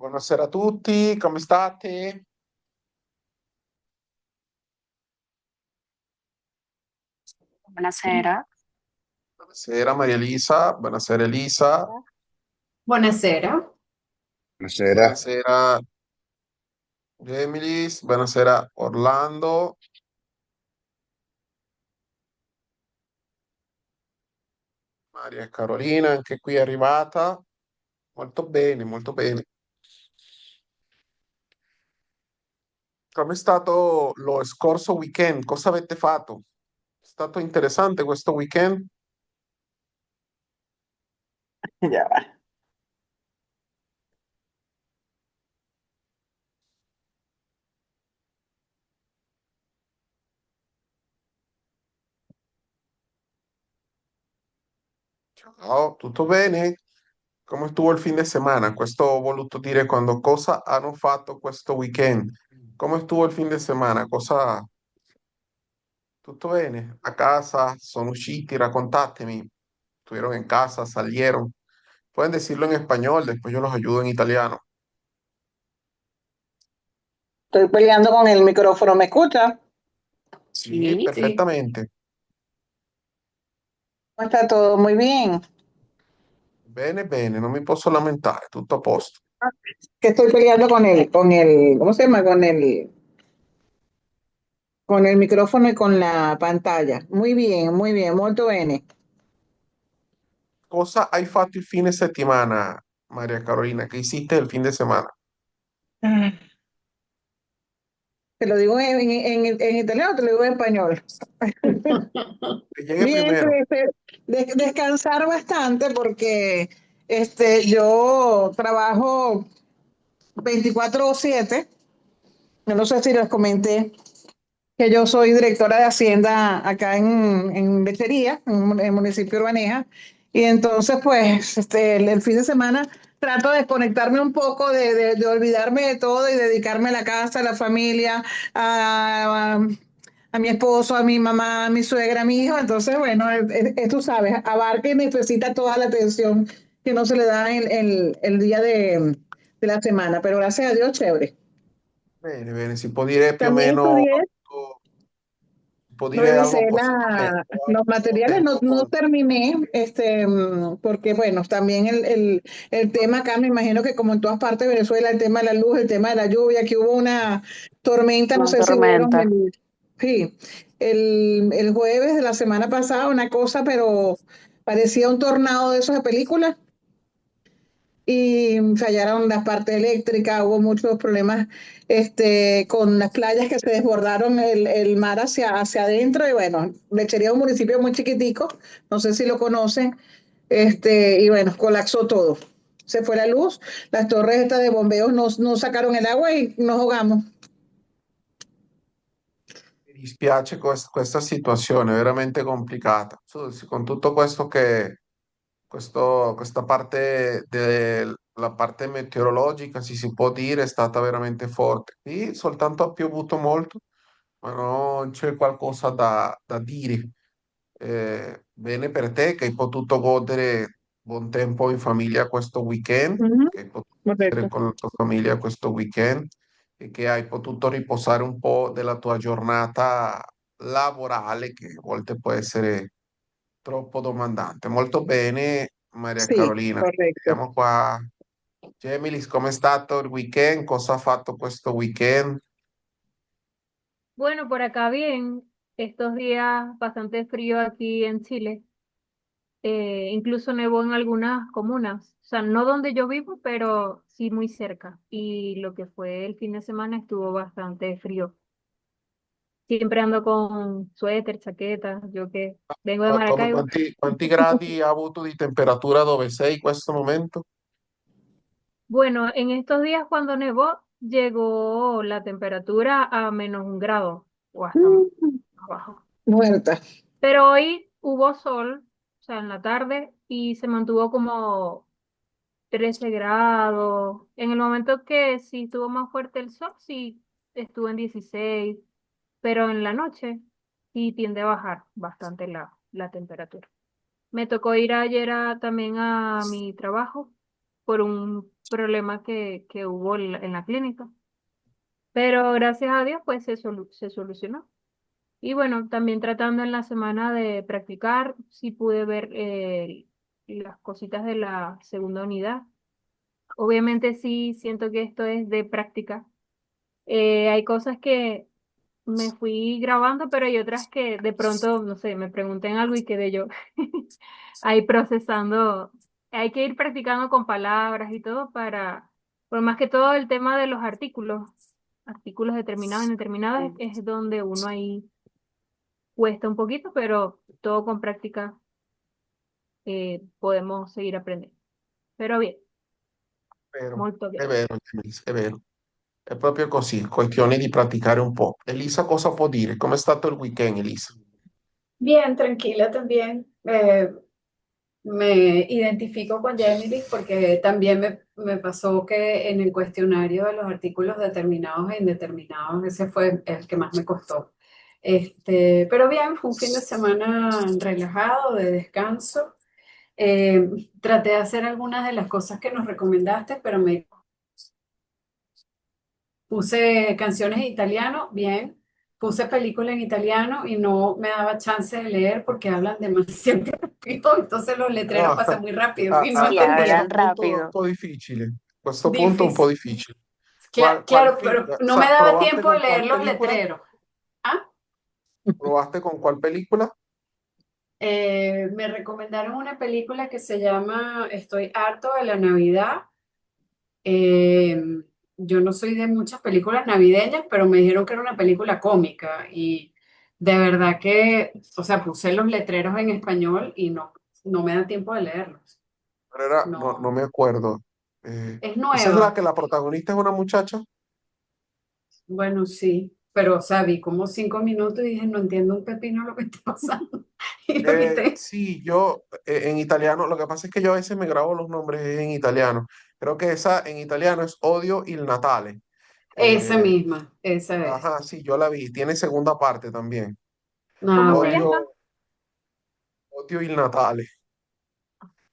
Buonasera a tutti, come state? Buonasera. Buonasera Maria Elisa, buonasera Elisa, Buonasera. Buonasera. buonasera Emilis, buonasera Orlando, Maria e Carolina, anche qui è arrivata. Molto bene, molto bene. Com'è stato lo scorso weekend? Cosa avete fatto? È stato interessante questo weekend? Ya va. Ciao, tutto bene? Come estuvo il fin de semana? Questo ho voluto dire quando cosa hanno fatto questo weekend. Come estuvo il fin de semana? Cosa... Tutto bene? A casa? Sono usciti? Raccontatemi. Estuvieron en casa, salieron. Pueden decirlo en español, después yo los ayudo en italiano. Estoy peleando con el micrófono, ¿me escucha? Sí, Sí, sí. perfectamente. ¿Cómo está todo? Muy bien. Bene, bene, non mi posso lamentare, tutto a posto. Que estoy peleando ¿cómo se llama? Con el micrófono y con la pantalla. Muy bien, molto bene. Cosa hai fatto il fine settimana, Maria Carolina? ¿Qué hiciste el fin de semana? Ah, ¿te lo digo en italiano o te lo digo en español? Que llegue Bien, primero. descansar bastante porque yo trabajo 24/7. Yo no sé si les comenté que yo soy directora de Hacienda acá en Lechería, en el municipio de Urbaneja, y entonces pues el fin de semana trato de desconectarme un poco, de olvidarme de todo y dedicarme a la casa, a la familia, a, a mi esposo, a mi mamá, a mi suegra, a mi hijo. Entonces, bueno, tú sabes, abarca y necesita toda la atención que no se le da el día de la semana, pero gracias a Dios, chévere. Bene, bene, si può dire più o También meno, estudié. può dire algo Revisé così come los quanto materiales, tempo no con... terminé, porque bueno, también el tema acá, me imagino que como en todas partes de Venezuela, el tema de la luz, el tema de la lluvia, que hubo una tormenta, no Una sé si vieron tormenta. sí, el jueves de la semana pasada, una cosa, pero parecía un tornado de esos de películas y fallaron las partes eléctricas, hubo muchos problemas con las playas que se desbordaron el mar hacia adentro y bueno, Lechería es un municipio muy chiquitico, no sé si lo conocen, y bueno, colapsó todo. Se fue la luz, las torres estas de bombeos no sacaron el agua y nos ahogamos. Mi dispiace questa situazione, è veramente complicata. Con tutto questo che questa parte della parte meteorologica, si può dire, è stata veramente forte. Qui soltanto ha piovuto molto, ma non c'è qualcosa da dire. Bene per te che hai potuto godere buon tempo in famiglia questo weekend, Ujú, che hai potuto essere correcto. con la tua famiglia questo weekend e che hai potuto riposare un po' della tua giornata lavorale, che a volte può essere troppo domandante. Molto bene, Maria Sí, Carolina. correcto. Vediamo qua. Gemilis, com'è stato il weekend? Cosa ha fatto questo weekend? Bueno, por acá bien, estos días bastante frío aquí en Chile. Incluso nevó en algunas comunas, o sea, no donde yo vivo, pero sí muy cerca. Y lo que fue el fin de semana estuvo bastante frío. Siempre ando con suéter, chaqueta, yo que vengo de Maracaibo. Quanti gradi ha avuto di temperatura dove sei in questo momento? Bueno, en estos días cuando nevó, llegó la temperatura a -1 grado o hasta más Mm, abajo. muerta. Pero hoy hubo sol, o sea, en la tarde, y se mantuvo como 13 grados. En el momento que sí estuvo más fuerte el sol, sí estuvo en 16, pero en la noche sí tiende a bajar bastante la temperatura. Me tocó ir ayer también a mi trabajo por un problema que hubo en la clínica. Pero gracias a Dios, pues se solucionó. Y bueno, también tratando en la semana de practicar, sí pude ver las cositas de la segunda unidad. Obviamente sí siento que esto es de práctica. Hay cosas que me fui grabando, pero hay otras que de pronto, no sé, me pregunté en algo y quedé yo ahí procesando. Hay que ir practicando con palabras y todo por más que todo el tema de los artículos determinados, indeterminados, es donde uno ahí cuesta un poquito, pero todo con práctica podemos seguir aprendiendo. Pero bien, Vero, molto è bien. vero, Denise, è vero. È proprio così, questione di praticare un po'. Elisa, cosa può dire? Com'è stato il weekend, Elisa? Bien, tranquila también. Me identifico con Gemini porque también me pasó que en el cuestionario de los artículos determinados e indeterminados, ese fue el que más me costó. Pero bien, fue un fin de semana relajado, de descanso. Traté de hacer algunas de las cosas que nos recomendaste, pero me puse canciones en italiano, bien. Puse película en italiano y no me daba chance de leer porque hablan demasiado rápido, entonces los letreros No, pasan muy rápido a, y no a- Sí, a entendía. questo hablan punto è un rápido. po' difficile. A questo punto è un po' Difícil. difficile. ¿Cuál Claro, film? pero O no me sea, daba ¿probaste tiempo de con cuál leer los película? letreros. Ah, ¿Probaste con cuál película? me recomendaron una película que se llama Estoy harto de la Navidad. Eh, yo no soy de muchas películas navideñas, pero me dijeron que era una película cómica y de verdad que, o sea, puse los letreros en español y no me da tiempo de leerlos. Pero era, no No, me acuerdo. Eh, es Esa es la nueva. que la protagonista es una muchacha. Bueno, sí, pero, o sea, vi como 5 minutos y dije, no entiendo un pepino lo que está pasando y lo quité. Sí, yo en italiano, lo que pasa es que yo a veces me grabo los nombres en italiano. Creo que esa en italiano es Odio il Natale. Esa Eh, misma, esa es. ajá, sí, yo la vi. Tiene segunda parte también. Ah, ¿Cómo se bueno. llama? Odio, Odio il Natale.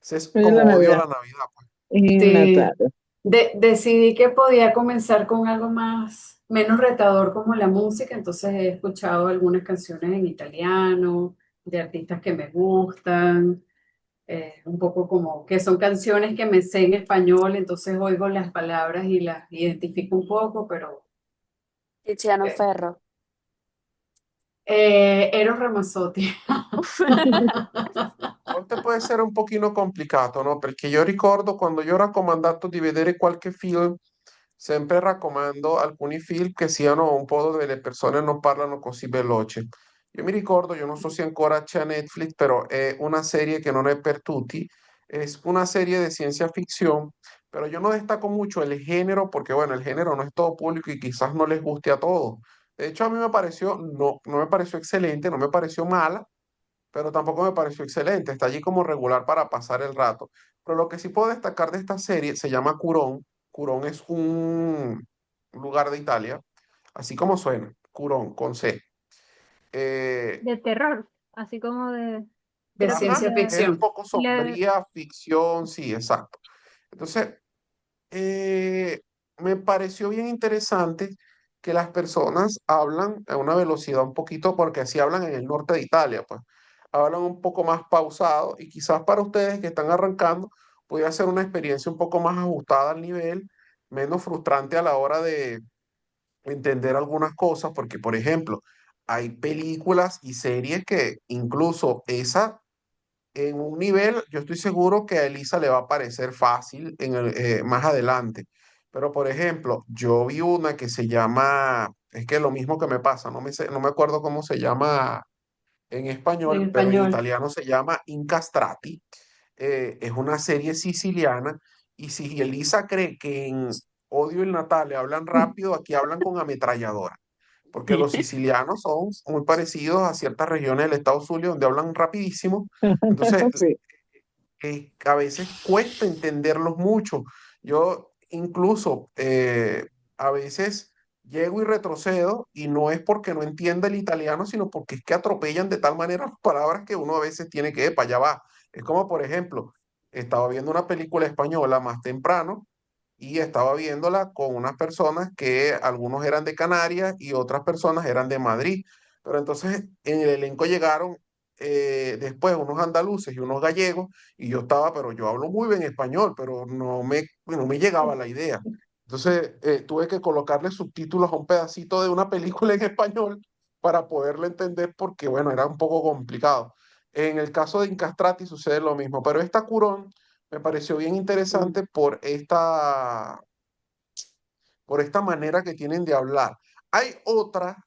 Ese es Oye, la como odio Navidad. la Navidad, pues. Y Natal. Sí, decidí que podía comenzar con algo más, menos retador como la música, entonces he escuchado algunas canciones en italiano, de artistas que me gustan, un poco como que son canciones que me sé en español, entonces oigo las palabras y las identifico un poco, pero Tiziano eh, Ferro. Eros Ramazzotti. A volte può essere un pochino complicato, no? Perché io ricordo quando io ho raccomandato di vedere qualche film, sempre raccomando alcuni film che siano un po' dove le persone non parlano così veloce. Io mi ricordo, io non so se ancora c'è a Netflix, però è una serie que non è per tutti, es una serie de ciencia ficción, pero yo no destaco mucho el género porque, bueno, el género no es todo público y quizás no les guste a todos. De hecho, a mí me pareció, no me pareció excelente, no me pareció mala, pero tampoco me pareció excelente. Está allí como regular para pasar el rato. Pero lo que sí puedo destacar de esta serie se llama Curón. Curón es un lugar de Italia, así como suena, Curón, con C. Eh, De terror, así como de, De creo que ciencia ajá, es un ficción. poco le, sombría, ficción, sí, exacto. Entonces, eh, me pareció bien interesante que las personas hablan a una velocidad un poquito, porque así hablan en el norte de Italia, pues hablan un poco más pausado y quizás para ustedes que están arrancando puede ser una experiencia un poco más ajustada al nivel, menos frustrante a la hora de entender algunas cosas, porque por ejemplo, hay películas y series que incluso esa en un nivel, yo estoy seguro que a Elisa le va a parecer fácil más adelante. Pero, por ejemplo, yo vi una que se llama, es que lo mismo que me pasa, no me acuerdo cómo se llama en En español, pero en español. italiano se llama Incastrati. Es una serie siciliana. Y si Elisa cree que en Odio el Natale hablan rápido, aquí hablan con ametralladora porque los sicilianos son muy parecidos a ciertas regiones del estado Zulia donde hablan rapidísimo. Entonces, Sí. a veces cuesta entenderlos mucho. Yo incluso a veces llego y retrocedo y no es porque no entienda el italiano, sino porque es que atropellan de tal manera las palabras que uno a veces tiene que, para allá va. Es como, por ejemplo, estaba viendo una película española más temprano y estaba viéndola con unas personas que algunos eran de Canarias y otras personas eran de Madrid. Pero entonces en el elenco llegaron después unos andaluces y unos gallegos y yo estaba, pero yo hablo muy bien español, pero no me llegaba la idea. Entonces tuve que colocarle subtítulos a un pedacito de una película en español para poderlo entender porque, bueno, era un poco complicado. En el caso de Incastrati sucede lo mismo, pero esta Curón me pareció bien interesante por esta manera que tienen de hablar. Hay otra,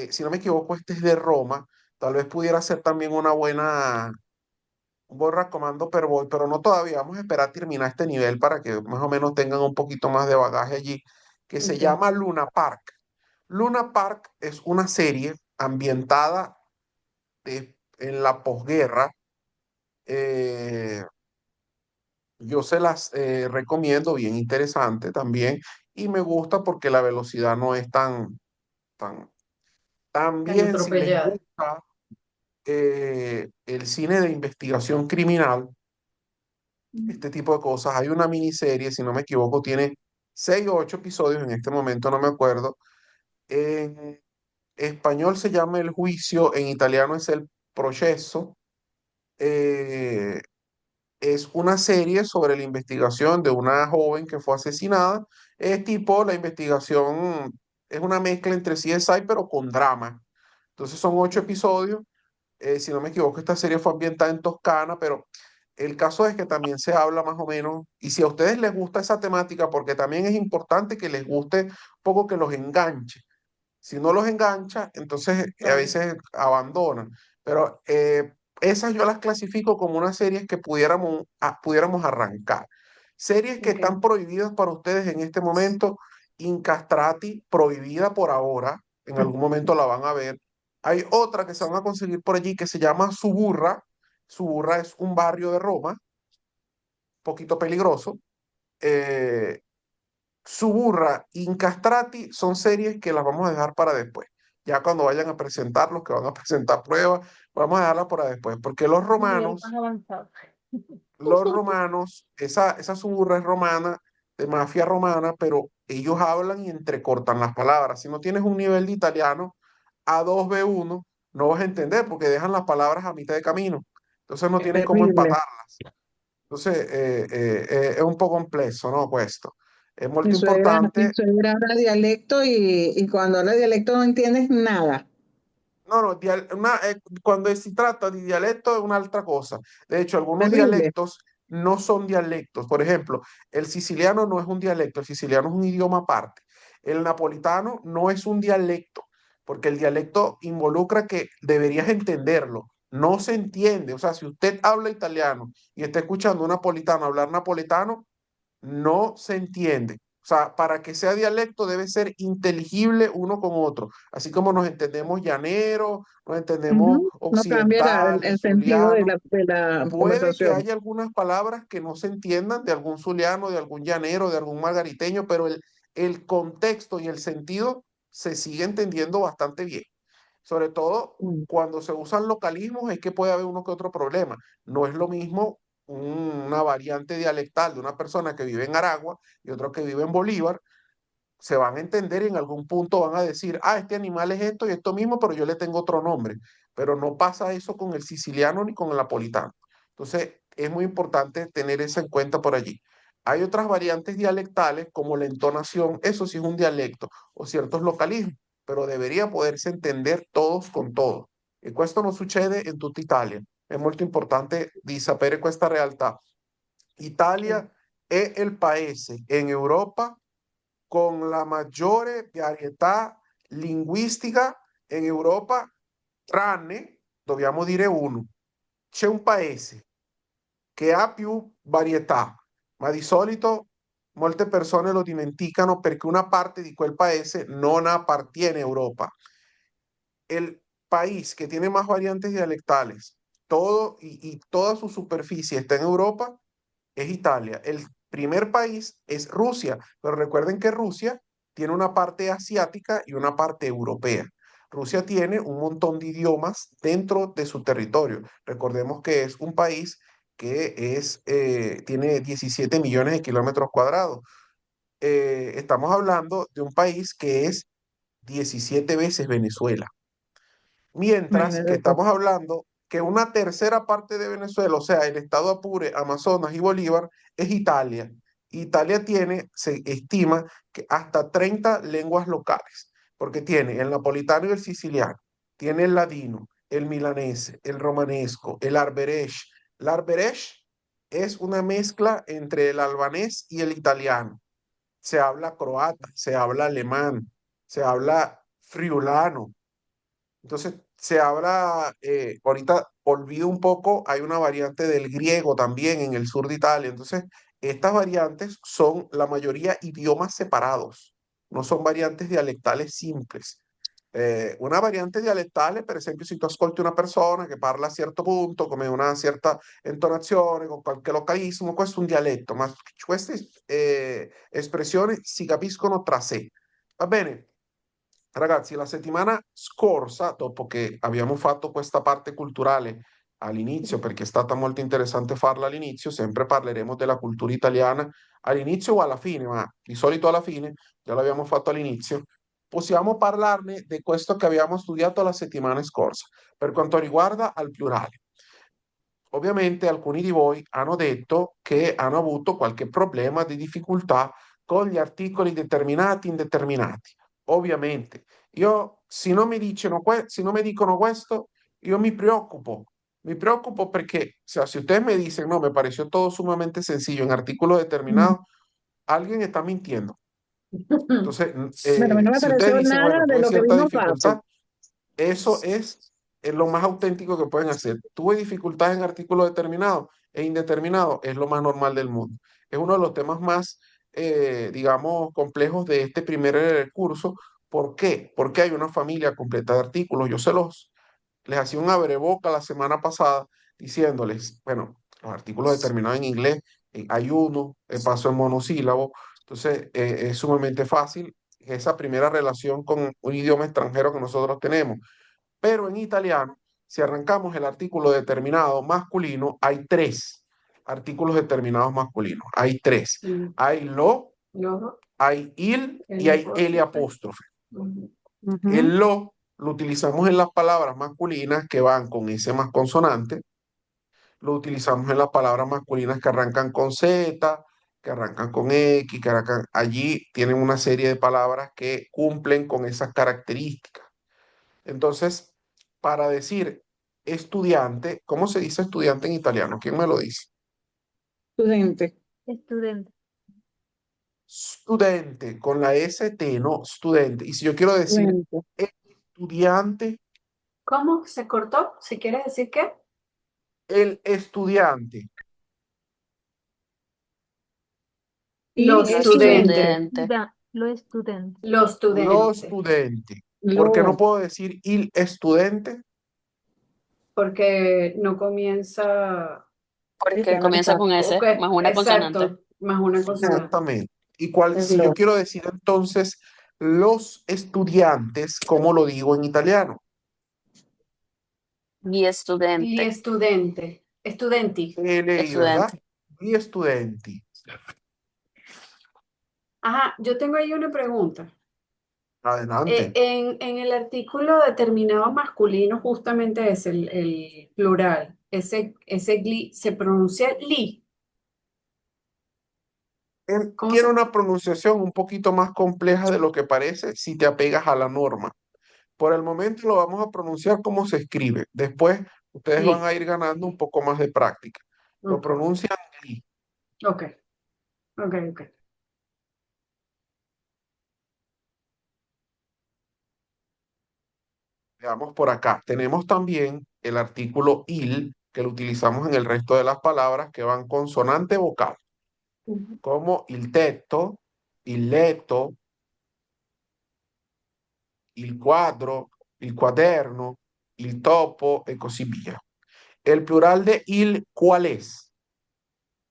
si no me equivoco, este es de Roma, tal vez pudiera ser también un buen recomando, pero no todavía. Vamos a esperar a terminar este nivel para que más o menos tengan un poquito más de bagaje allí, que se Ok. llama Luna Park. Luna Park es una serie ambientada en la posguerra. eh, Yo se las recomiendo, bien interesante también, y me gusta porque la velocidad no es tan. Tan También si les atropellada. gusta el cine de investigación criminal, Mm. este tipo de cosas, hay una miniserie, si no me equivoco, tiene 6 o 8 episodios en este momento, no me acuerdo. En español se llama El Juicio, en italiano es El Proceso. eh, Es una serie sobre la investigación de una joven que fue asesinada. Es tipo, la investigación es una mezcla entre CSI, pero con drama. Entonces son 8 episodios. Si no me equivoco, esta serie fue ambientada en Toscana, pero el caso es que también se habla más o menos, y si a ustedes les gusta esa temática, porque también es importante que les guste un poco, que los enganche. Si no los engancha, entonces a Claro. veces abandonan. Pero esas yo las clasifico como unas series que pudiéramos arrancar. Series que Ok. están prohibidas para ustedes en este momento. Incastrati, prohibida por ahora. En algún momento la van a ver. Hay otra que se van a conseguir por allí que se llama Suburra. Suburra es un barrio de Roma, poquito peligroso. Eh, Suburra, Incastrati son series que las vamos a dejar para después. Ya cuando vayan a presentar, los que van a presentar pruebas, vamos a dejarlas para después. Porque Nivel más avanzado. los romanos, esa Suburra es romana, de mafia romana, pero ellos hablan y entrecortan las palabras. Si no tienes un nivel de italiano A2 B1, no vas a entender porque dejan las palabras a mitad de camino. Entonces no tienes cómo Terrible. empatarlas. Entonces es un po' complesso, no? Questo. È molto Mi importante. suegra habla dialecto y cuando habla dialecto no entiendes nada. No, no, cuando si tratta di dialetto è un'altra cosa. De hecho, algunos Terrible. dialectos no son dialectos. Por ejemplo, el siciliano no es un dialecto, el siciliano es un idioma aparte. El napolitano no es un dialecto, porque el dialecto involucra que deberías entenderlo. No se entiende. O sea, si usted habla italiano y está escuchando un napolitano hablar napolitano, no se entiende. O sea, para que sea dialecto debe ser inteligible uno con otro. Así como nos entendemos llanero, nos entendemos Ujú. No cambia occidentales, el sentido de zuliano. de la Puede que conversación. haya algunas palabras que no se entiendan de algún zuliano, de algún llanero, de algún margariteño, pero el contexto y el sentido se sigue entendiendo bastante bien. Sobre todo Mm. cuando se usan localismos es que puede haber uno que otro problema. No es lo mismo una variante dialectal de una persona que vive en Aragua y otro que vive en Bolívar. Se van a entender y en algún punto van a decir, este animal es esto y esto mismo, pero yo le tengo otro nombre. Pero no pasa eso con el siciliano ni con el napolitano. Entonces, es muy importante tener eso en cuenta por allí. Hay otras variantes dialectales como la entonación, eso sí es un dialecto o ciertos localismos, pero debería poderse entender todos con todos. Y esto no sucede en tutta Italia. È molto importante di sapere questa realtà. Ok. Italia è il paese in Europa con la maggiore varietà linguistica in Europa, tranne, dobbiamo dire uno, c'è un paese che ha più varietà, ma di solito molte persone lo dimenticano perché una parte di quel paese non appartiene a Europa. El país que tiene más variantes dialectales, y toda su superficie está en Europa, es Italia. El primer país es Rusia, pero recuerden que Rusia tiene una parte asiática y una parte europea. Rusia tiene un montón de idiomas dentro de su territorio. Recordemos que es un país que tiene 17 millones de kilómetros cuadrados. Estamos hablando de un país que es 17 veces Venezuela. Mientras que Imagínate tú. estamos hablando que una tercera parte de Venezuela, o sea, el estado Apure, Amazonas y Bolívar, es Italia. Italia tiene, se estima, que hasta 30 lenguas locales, porque tiene el napolitano y el siciliano, tiene el ladino, el milanese, el romanesco, el arberesh. El arberesh es una mezcla entre el albanés y el italiano. Se habla croata, se habla alemán, se habla friulano. Entonces, se habla, ahorita olvido un poco, hay una variante del griego también en el sur de Italia. Entonces, estas variantes son la mayoría idiomas separados, no son variantes dialectales simples. Una variante dialectale, per esempio, se tu ascolti una persona che parla a certo punto, come una certa entonazione, con qualche localismo, questo è un dialetto, ma queste espressioni si capiscono tra sé. Va bene? Ragazzi, la settimana scorsa, dopo che abbiamo fatto questa parte culturale all'inizio, perché è stata molto interessante farla all'inizio, sempre parleremo della cultura italiana all'inizio o alla fine, ma di solito alla fine, già l'abbiamo fatto all'inizio, possiamo parlarne di questo che abbiamo studiato la settimana scorsa, per quanto riguarda al plurale. Ovviamente alcuni di voi hanno detto che hanno avuto qualche problema di difficoltà con gli articoli determinati e indeterminati. Ovviamente, io se non mi dicono, se non mi dicono questo, io mi preocupo perché si ustedes me dicen, no, me pareció todo sumamente sencillo en artículos Mm. determinados, alguien está mintiendo. Entonces, Bueno, a mí no me si ustedes pareció dicen, nada bueno, de tuve lo que cierta vimos fácil. dificultad, eso es lo más auténtico que pueden hacer. Tuve dificultades en artículos determinados e indeterminados, es lo más normal del mundo. Es uno de los temas más, digamos, complejos de este primer curso. ¿Por qué? Porque hay una familia completa de artículos. Les hacía un abreboca la semana pasada diciéndoles, bueno, los artículos determinados en inglés, hay uno, el paso en monosílabo. Entonces, es sumamente fácil esa primera relación con un idioma extranjero que nosotros tenemos. Pero en italiano, si arrancamos el artículo determinado masculino, hay tres artículos determinados masculinos. Hay tres. Sí. Hay lo, Lo, hay il el y hay el apóstrofe. apóstrofe. Ujú. Ujú. El lo utilizamos en las palabras masculinas que van con ese más consonante. Lo utilizamos en las palabras masculinas que arrancan con Z, que arrancan con X, que arrancan... Allí tienen una serie de palabras que cumplen con esas características. Entonces, para decir estudiante, ¿cómo se dice estudiante en italiano? ¿Quién me lo dice? Studente. Estudiante. Studente, con la ST, ¿no? Studente. Y si yo quiero decir Studente. estudiante, ¿Cómo se cortó? ¿Si quieres decir qué? el estudiante, Il Lo Lo studente. studente. Lo estudiante. Lo lo studente. studente. ¿Por qué no Lo. puedo decir il estudente? Porque no comienza. Sí, Porque que no comienza está. con S Ok, más una consonante. exacto. Más una consonante. Exactamente. ¿Y cuál, Es si yo lo. quiero decir entonces los estudiantes, cómo lo digo en italiano? Gli Gli studente. studente. Studenti. Lei, ¿verdad? Studenti. Gli studenti. Ajá, yo tengo ahí una pregunta. Adelante. En el artículo determinado masculino, justamente es el plural. Ese gli se pronuncia li. ¿Cómo Tiene se? una pronunciación un poquito más compleja de lo que parece si te apegas a la norma. Por el momento lo vamos a pronunciar como se escribe. Después ustedes van Li. a ir ganando un poco más de práctica. Lo Ok, pronuncian li. ok, ok, ok. Veamos por acá. Tenemos también el artículo il, que lo utilizamos en el resto de las palabras que van consonante vocal, Ujú. como il tetto, il letto, il quadro, il quaderno, il topo y così via. El plural de il, ¿cuál es?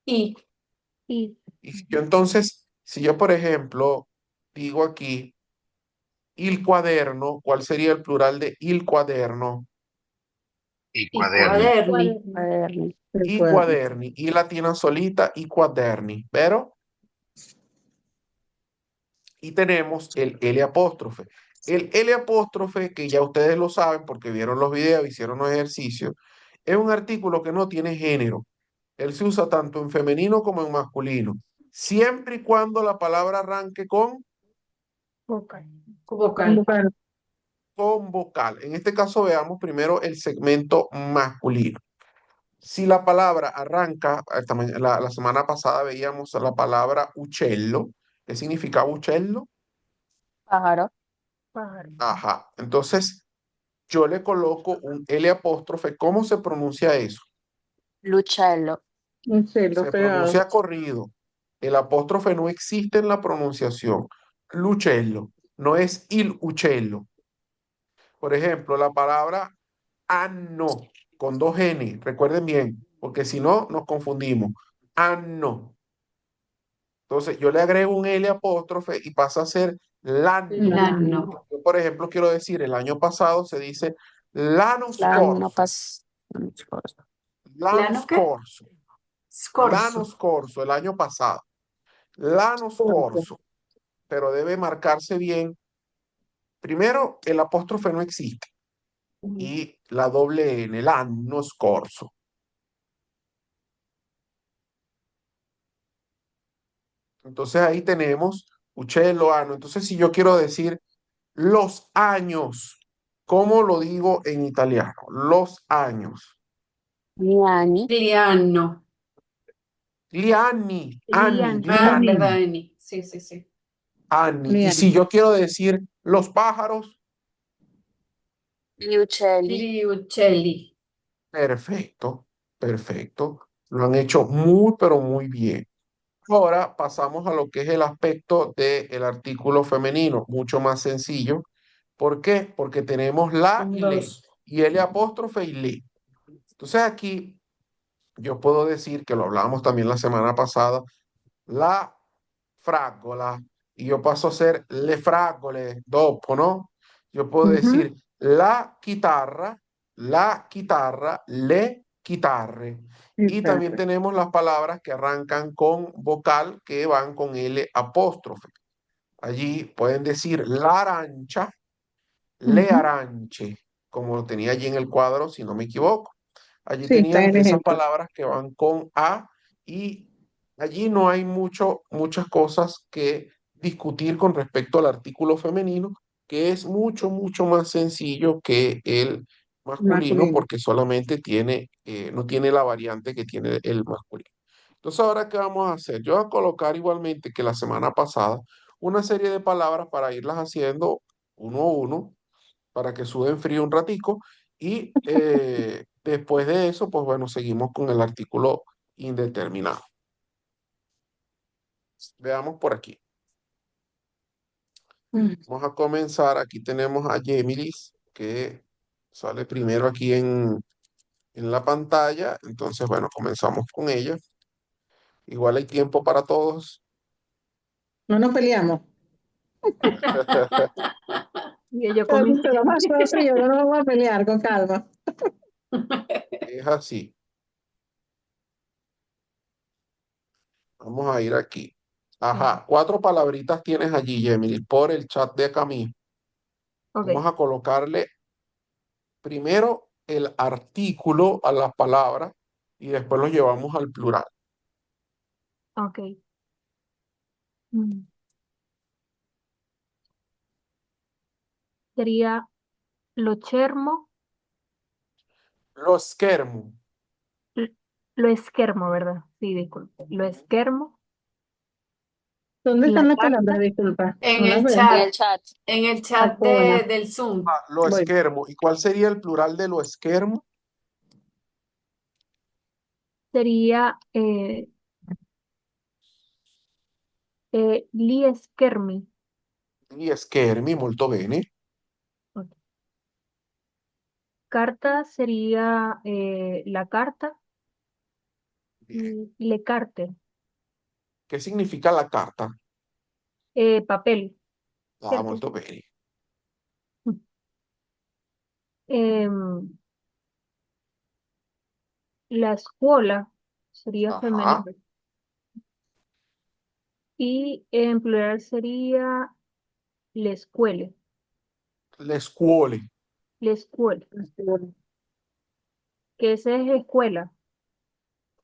Y Y Y si yo entonces, si yo por ejemplo digo aquí il quaderno, ¿cuál sería el plural de il quaderno? Y Y cuaderni. cuaderni. Cuaderni. I quaderni, I latina solita, i quaderni, ¿pero? Y tenemos el L apóstrofe. El L apóstrofe, que ya ustedes lo saben porque vieron los videos, hicieron los ejercicios, es un artículo que no tiene género. Él se usa tanto en femenino como en masculino, siempre y cuando la palabra arranque Vocal. Vocal. con vocal. En este caso veamos primero el segmento masculino. Si la palabra arranca, la semana pasada veíamos la palabra uccello. ¿Qué significa uccello? Pájaro. Pájaro. Ajá. Entonces, yo le coloco un L apóstrofe. ¿Cómo se pronuncia eso? Lucello. Un celo Se pegado. pronuncia corrido. El apóstrofe no existe en la pronunciación. Lucello, no es il uccello. Por ejemplo, la palabra anno con dos N, recuerden bien, porque si no nos confundimos. Anno. Entonces, yo le agrego un L apóstrofe y pasa a ser l'anno. Lano. Yo, por ejemplo, quiero decir, el año pasado se dice l'anno L'anno scorso. scorso. L'anno ¿Lano qué? scorso. L'anno Scorso. scorso, el año pasado. L'anno scorso. Pero debe marcarse bien. Primero, el apóstrofe no existe. Y la doble N, l'anno scorso. Entonces ahí tenemos uccello, anno. Entonces, si yo quiero decir los años, ¿cómo lo digo en italiano? Los años. Gli anni. Liano. Gli anni, Lian. gli Ah, anni, verdad, Eni. Sí, sí, sí. anni. Y Lian. si yo quiero decir los pájaros, Gli uccelli. Gli uccelli. perfecto, perfecto. Lo han hecho muy, pero muy bien. Ahora pasamos a lo que es el aspecto del artículo femenino, mucho más sencillo. ¿Por qué? Porque tenemos la Son y le, dos. y el apóstrofe y le. Entonces aquí yo puedo decir, que lo hablábamos también la semana pasada, la fragola, y yo paso a ser le fragole, dopo, ¿no? Yo puedo Ujú. decir la chitarra, le chitarre. Y también Exacto. tenemos las palabras que arrancan con vocal que van con L apóstrofe. Allí pueden decir la arancha, le Ujú. aranche, como lo tenía allí en el cuadro, si no me equivoco. Allí Sí, está en teníamos el esas ejemplo. palabras que van con A y allí no hay muchas cosas que discutir con respecto al artículo femenino, que es mucho, mucho más sencillo que el masculino Masculino. porque solamente no tiene la variante que tiene el masculino. Entonces, ahora, ¿qué vamos a hacer? Yo voy a colocar igualmente que la semana pasada una serie de palabras para irlas haciendo uno a uno para que suden frío un ratico y después de eso, pues bueno, seguimos con el artículo indeterminado. Veamos por aquí. Mm. Vamos a comenzar. Aquí tenemos a Yemilis, que sale primero aquí en la pantalla. Entonces, bueno, comenzamos con ella. Igual hay tiempo para todos. No nos peleamos. Y yo Pero comencé. pero más frío, no nos vamos a pelear, con calma. Es así. Vamos a ir aquí. Ajá, cuatro palabritas tienes allí, Yemilis, por el chat de acá mismo. Vamos Ok, a colocarle primero el artículo a las palabras y después lo llevamos al plural. ok. Mm. Sería lo chermo, Lo schermo. l- lo esquermo, ¿verdad? Sí, disculpe. Lo esquermo, ¿Dónde la están las palabras? carta, Disculpa. En No las el veo. En el chat. chat. En el Ah, chat qué buena. del Zoom. Lo Voy. schermo. ¿Y cuál sería el plural de lo schermo? sería gli schermi. Gli schermi, molto bene. Ok. Carta sería la carta, Bien. le carte, ¿Qué significa la carta? papel, Ah, ¿cierto? molto bene. Em, La escuela sería Ajá. femenino. Y en plural sería le escuele. Le scuole. Le escuele. Que ese es escuela.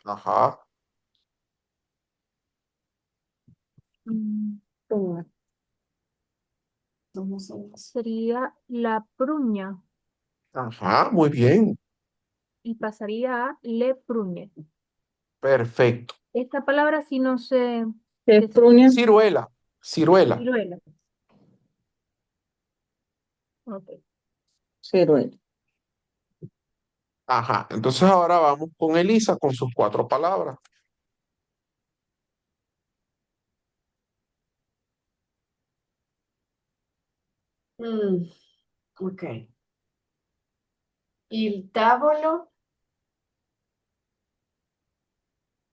Ajá. Mm, ¿Cómo se dice? Sería la pruña. Ajá, muy bien. Y pasaría a le pruñe. Perfecto. Esta palabra sí no sé ¿Qué qué es significa. pruña? Ciruela. Ciruela. Ciruela. Ok. Ciruela. Ajá. Entonces ahora vamos con Elisa con sus cuatro palabras. Mm, ok. Il tavolo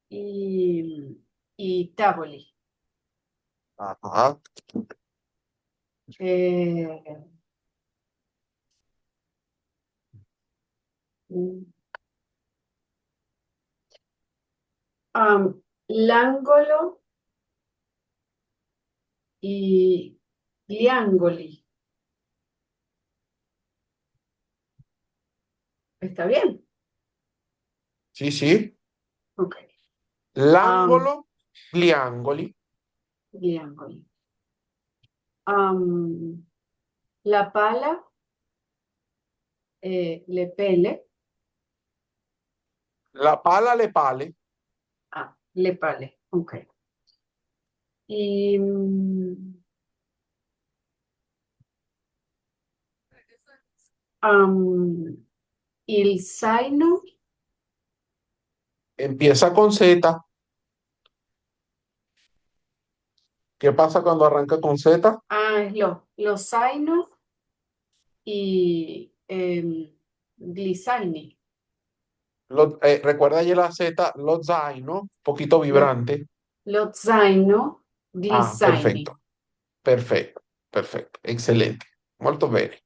y tavoli. Ajá. Eh, mm, l'angolo y gli angoli. ¿Está bien? Sí, sí. Ok. Um, L'angolo, gli angoli. gli angoli. Am, la pala, le pele. La pala, le pale. Ah, le pale. Ok. Y am, il zaino. Empieza con Z. ¿Qué pasa cuando arranca con Z? Ah, es lo zaino y glisaini. Recuerda allí la Z, lo zaino, poquito Lo, vibrante. lo zaino, Ah, glisaini. perfetto, perfetto, perfetto, excelente. Molto bene.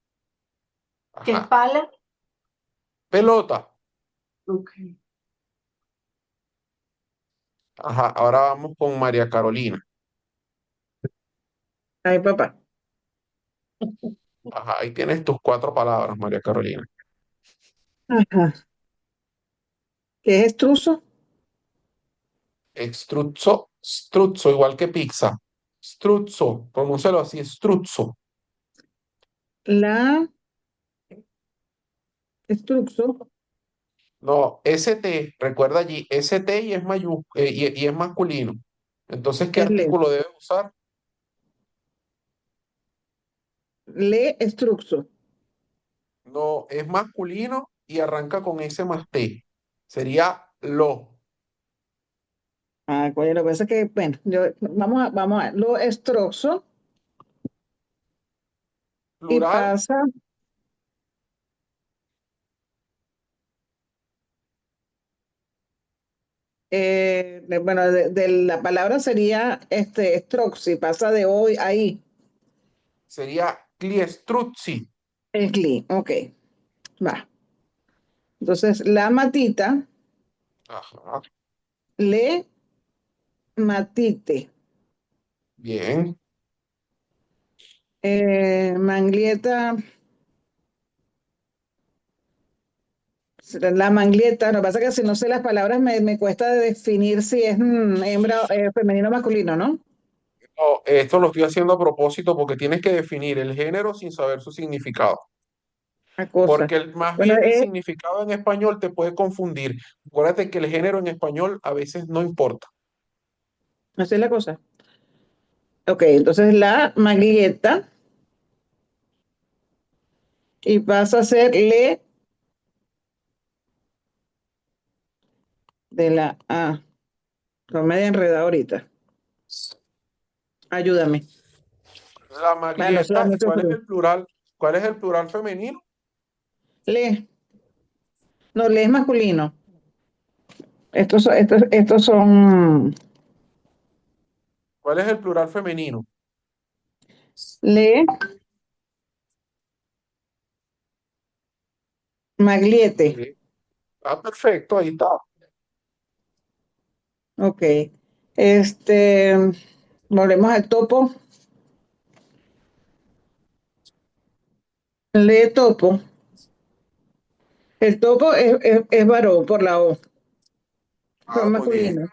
¿Qué es Ajá. pala? Pelota. Ok. Ajá. Ahora vamos con María Carolina. Ay, papá. Ajá. Ahí tienes tus cuatro palabras, María Carolina. Ajá. ¿Qué es extruso? Struzzo, struzzo, igual que pizza. Struzzo, pronúncialo así, struzzo. La extruso No, ST, recuerda allí, ST y es y es masculino. Entonces, ¿qué es le. artículo debes usar? Le extruso. No, es masculino y arranca con S más T. Sería lo. Ah, coño, lo que pasa es que, bueno, vamos a lo extruso y Plural pasa, bueno, de la palabra sería stroxi, pasa de hoy ahí. sería cliestruzzi. Es li, ok, va. Entonces, la matita, Ajá, le matite. bien. Manglieta, la manglieta, lo que pasa es que si no sé las palabras me cuesta definir si es hembra, femenino o masculino, ¿no? No, esto lo estoy haciendo a propósito porque tienes que definir el género sin saber su significado. La cosa. Porque más Bueno, bien el significado en español te puede confundir. Acuérdate que el género en español a veces no importa. así es la cosa. Ok, entonces la manglieta y pasa a ser le de la A. Estoy medio enredada ahorita. Ayúdame. La Bueno, maglieta, no se ¿cuál es fue. el plural? ¿Cuál es el plural femenino? Le. No, le es masculino. Estos son ¿Cuál es el plural femenino? le magliete. Sí. Ah, perfecto, ahí está. Ok. Este, volvemos al topo. Le topo. El topo es varón por la O, Ah, son muy bien. masculinos.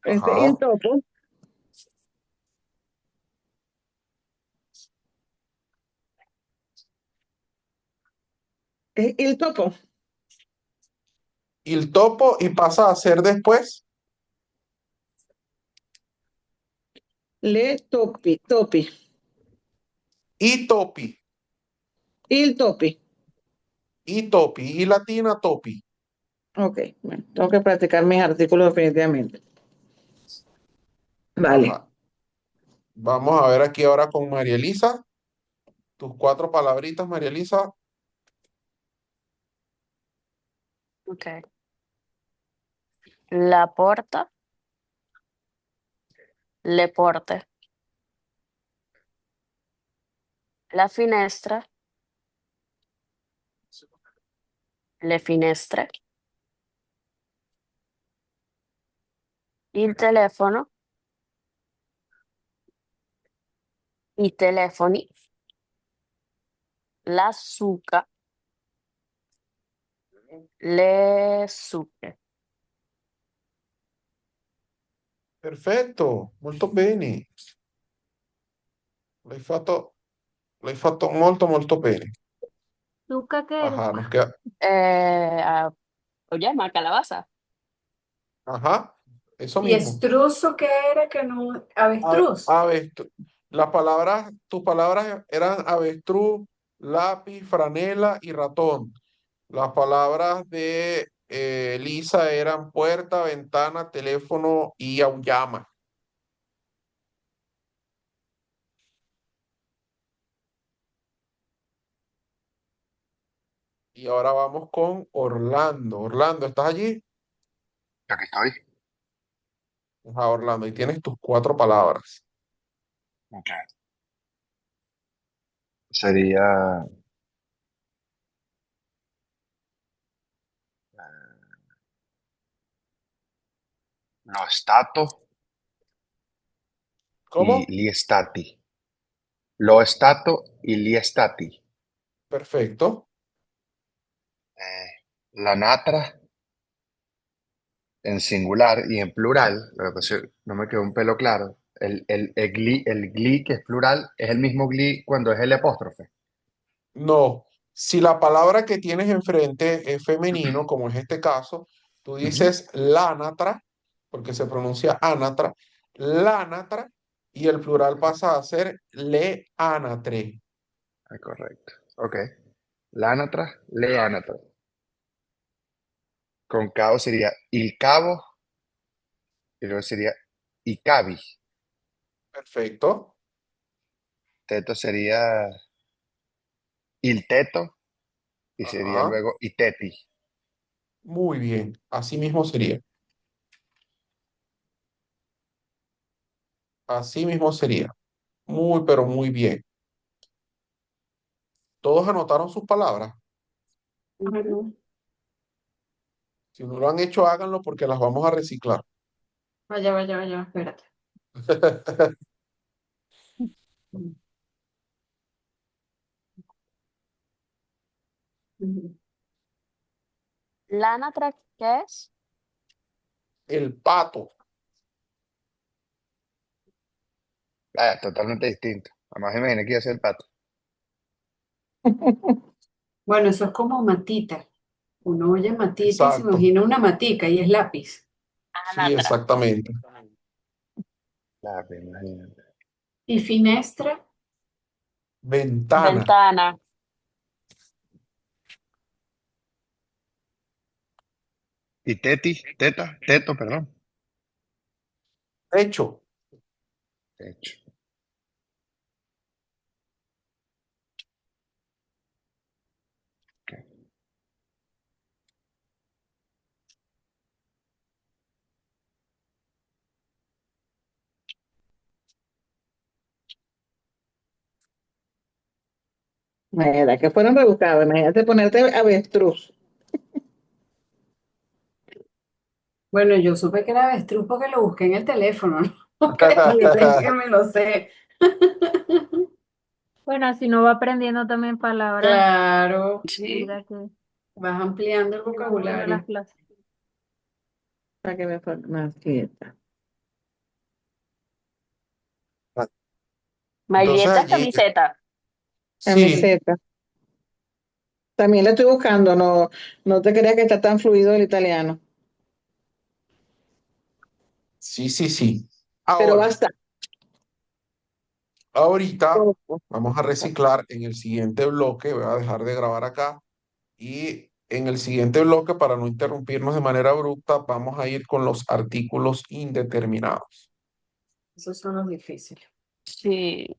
Il Ajá. topo es il topo. El topo y pasa a ser después Le topi. y topi, Il topi. y topi, y latina topi. Ok, bueno, tengo que practicar mis artículos definitivamente. Vale. Ajá. Vamos a ver aquí ahora con María Elisa. Tus cuatro palabritas, María Elisa. Ok. La porta, le porte. La finestra, le finestre. Il telefono, i telefoni. La suca, le sucche. Perfetto, molto bene. L'hai fatto, l'hai fatto molto molto bene. ¿Zucca qué era? Ajá, nos queda. Ah, ¿lo llama calabaza? Ajá, eso ¿Y mismo. estruzo qué era que no? Avestruz. Las palabras, tus palabras eran avestruz, lápiz, franela y ratón. Las palabras de Lisa eran puerta, ventana, teléfono y auyama. Y ahora vamos con Orlando. Orlando, ¿estás allí? Aquí estoy. Ajá, Orlando, y tienes tus cuatro palabras. Ok. Sería lo stato y ¿Cómo? gli stati. Lo stato y gli stati. Perfecto. La natra en singular y en plural. Lo que pasa es que no me quedó un pelo claro. El gli, que es plural, es el mismo gli cuando es el apóstrofe. No, si la palabra que tienes enfrente es femenino, como es este caso, tú Ujú. dices lánatra, porque se pronuncia anatra, lánatra, y el plural pasa a ser leánatre. Ah, correcto. Ok. La anatra, le anatra. Con cabo sería il cabo y luego sería i cavi. Perfecto. Teto sería il teto y sería Ajá. luego i teti. Muy bien. Así mismo sería. Así mismo sería. Muy, pero muy bien. ¿Todos anotaron sus palabras? Ujú. Si no lo han hecho, háganlo porque las vamos a reciclar. Vaya, vaya, vaya, espérate. Ujú. ¿L'anatra qué es? El pato. Ah, totalmente distinto. Además, imaginé que iba a ser el pato. Bueno, eso es como matita. Uno oye matita y se Exacto. imagina una matica y es lápiz. Sí, Anatra. exactamente. Claro, imagínate. Y finestra, Ventana. Ventana. Y teti, teta, teto, perdón. Techo. Techo. Ok. Mira, que fueron rebuscados. Imagínate ponerte avestruz. Bueno, yo supe que era avestruz porque lo busqué en el teléfono, no crean que me lo sé. Bueno, así no va aprendiendo también palabras. Claro, Sí. Mira que vas ampliando el qué bueno las vocabulario. clases. Para que me falta más quieta. Entonces Malletas, allí, camiseta. sí, Camiseta. También la estoy buscando, no, no te creas que está tan fluido el italiano, sí, sí, sí. pero Ahora, basta. ahorita Poco. vamos a reciclar en el siguiente bloque, voy a dejar de grabar acá y en el siguiente bloque, para no interrumpirnos de manera abrupta, vamos a ir con los artículos indeterminados. Esos son los difíciles. Sí.